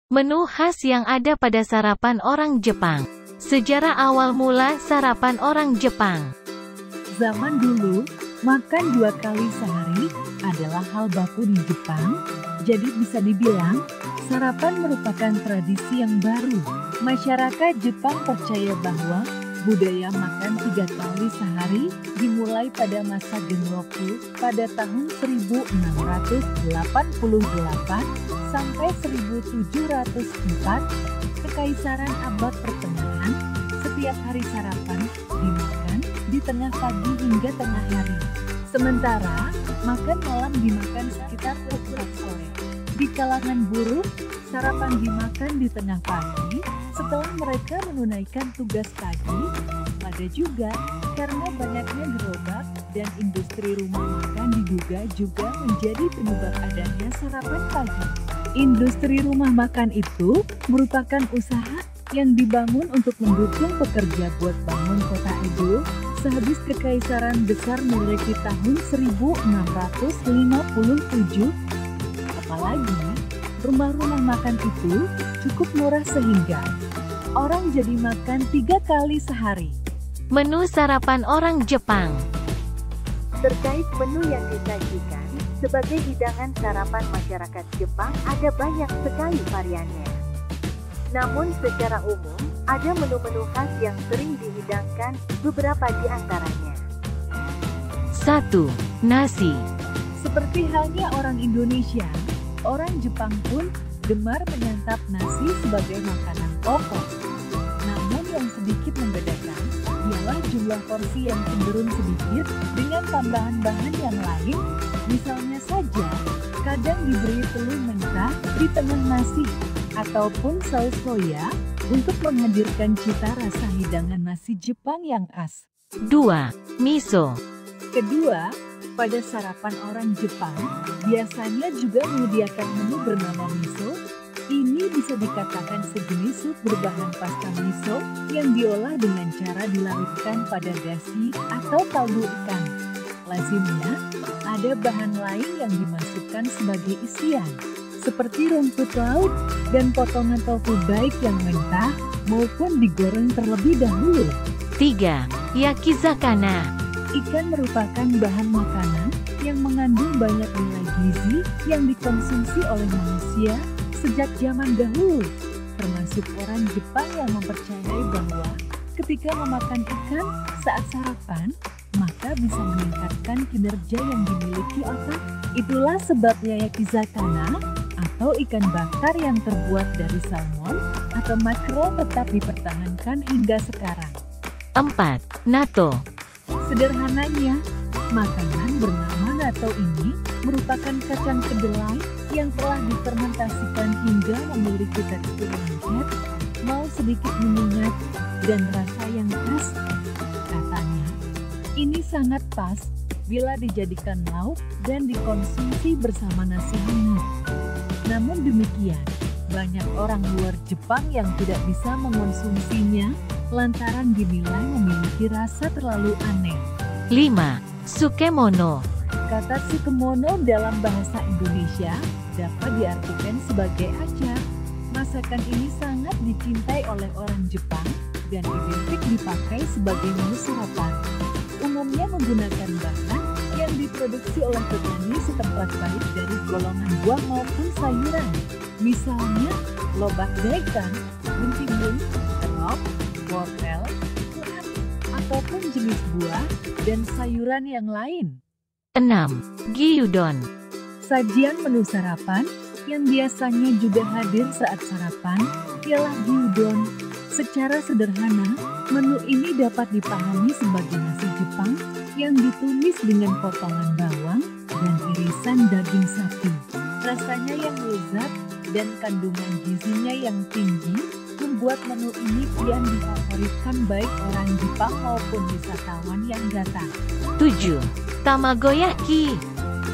Menu khas yang ada pada sarapan orang Jepang. Sejarah awal mula sarapan orang Jepang. Zaman dulu, makan 2 kali sehari adalah hal baku di Jepang, jadi bisa dibilang sarapan merupakan tradisi yang baru. Masyarakat Jepang percaya bahwa budaya makan 3 kali sehari dimulai pada masa Genroku pada tahun 1688 sampai 1704, Kekaisaran Abad Pertengahan. Setiap hari sarapan dimakan di tengah pagi hingga tengah hari. Sementara makan malam dimakan sekitar pukul sore. Di kalangan buruh, sarapan dimakan di tengah pagi setelah mereka menunaikan tugas pagi. Ada juga karena banyaknya gerobak dan industri rumah makan diduga juga menjadi penyebab adanya sarapan pagi. Industri rumah makan itu merupakan usaha yang dibangun untuk mendukung pekerja buat bangun kota Edo sehabis Kekaisaran Besar Meiji tahun 1657. Apalagi, rumah-rumah makan itu cukup murah sehingga orang jadi makan 3 kali sehari. Menu sarapan orang Jepang. Terkait menu yang disajikan sebagai hidangan sarapan masyarakat Jepang, ada banyak sekali variannya. Namun secara umum, ada menu-menu khas yang sering dihidangkan, beberapa di antaranya. 1. Nasi. Seperti halnya orang Indonesia, orang Jepang pun gemar menyantap nasi sebagai makanan pokok. Namun yang sedikit membedakan ialah jumlah porsi yang cenderung sedikit dengan tambahan bahan yang lain. Misalnya saja, kadang diberi telur mentah di tengah nasi, ataupun saus soya untuk menghadirkan cita rasa hidangan nasi Jepang yang khas. 2. Miso. Kedua, pada sarapan orang Jepang, biasanya juga menyediakan menu bernama miso. Ini bisa dikatakan sejenis sup berbahan pasta miso yang diolah dengan cara dilarutkan pada dashi atau kaldu ikan. Lazimnya, ada bahan lain yang dimasukkan sebagai isian, seperti rumput laut dan potongan tofu baik yang mentah maupun digoreng terlebih dahulu. 3. Yakizakana. Ikan merupakan bahan makanan yang mengandung banyak nilai gizi yang dikonsumsi oleh manusia sejak zaman dahulu, termasuk orang Jepang yang mempercayai bahwa ketika memakan ikan saat sarapan, maka bisa meningkatkan kinerja yang dimiliki otak. Itulah sebabnya yakizakana atau ikan bakar yang terbuat dari salmon atau makrel tetap dipertahankan hingga sekarang. 4. Natto. Sederhananya, makanan bernama natto ini merupakan kacang kedelai yang telah difermentasikan hingga memiliki tekstur lengket, mau sedikit menyengat, dan rasa yang khas. Katanya, ini sangat pas bila dijadikan lauk dan dikonsumsi bersama nasi hangat. Namun demikian, banyak orang luar Jepang yang tidak bisa mengonsumsinya lantaran dinilai memiliki rasa terlalu aneh. 5. Sukemono. Kata sukemono dalam bahasa Indonesia dapat diartikan sebagai acar. Masakan ini sangat dicintai oleh orang Jepang dan identik dipakai sebagai menu sarapan. Umumnya menggunakan bahan yang diproduksi oleh petani setempat baik dari golongan buah maupun sayuran. Misalnya, lobak daikon, bentimun, terop, wortel, urat, ataupun jenis buah dan sayuran yang lain. 6. Gyudon. Sajian menu sarapan yang biasanya juga hadir saat sarapan ialah gyudon. Secara sederhana, menu ini dapat dipahami sebagai nasi Jepang yang ditumis dengan potongan bawang dan irisan daging sapi. Rasanya yang lezat dan kandungan gizinya yang tinggi membuat menu ini kian difavoritkan baik orang Jepang maupun wisatawan yang datang. 7. Tamagoyaki.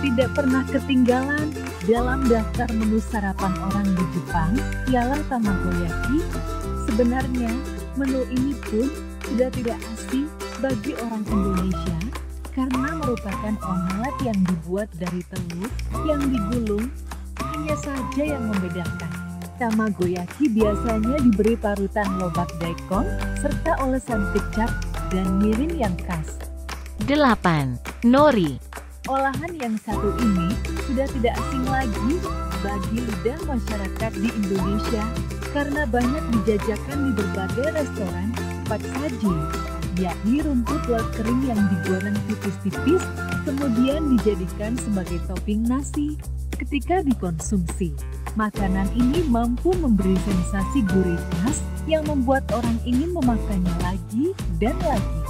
Tidak pernah ketinggalan dalam daftar menu sarapan orang di Jepang ialah tamagoyaki. Sebenarnya, menu ini pun sudah tidak asing bagi orang Indonesia karena merupakan omelet yang dibuat dari telur yang digulung. Hanya saja yang membedakan, Tamagoyaki biasanya diberi parutan lobak daikon, serta olesan kecap dan mirin yang khas. 8. Nori. Olahan yang satu ini sudah tidak asing lagi bagi lidah masyarakat di Indonesia karena banyak dijajakan di berbagai restoran cepat saji, yakni rumput laut kering yang digoreng tipis-tipis kemudian dijadikan sebagai topping nasi ketika dikonsumsi. Makanan ini mampu memberi sensasi gurih khas yang membuat orang ingin memakannya lagi dan lagi.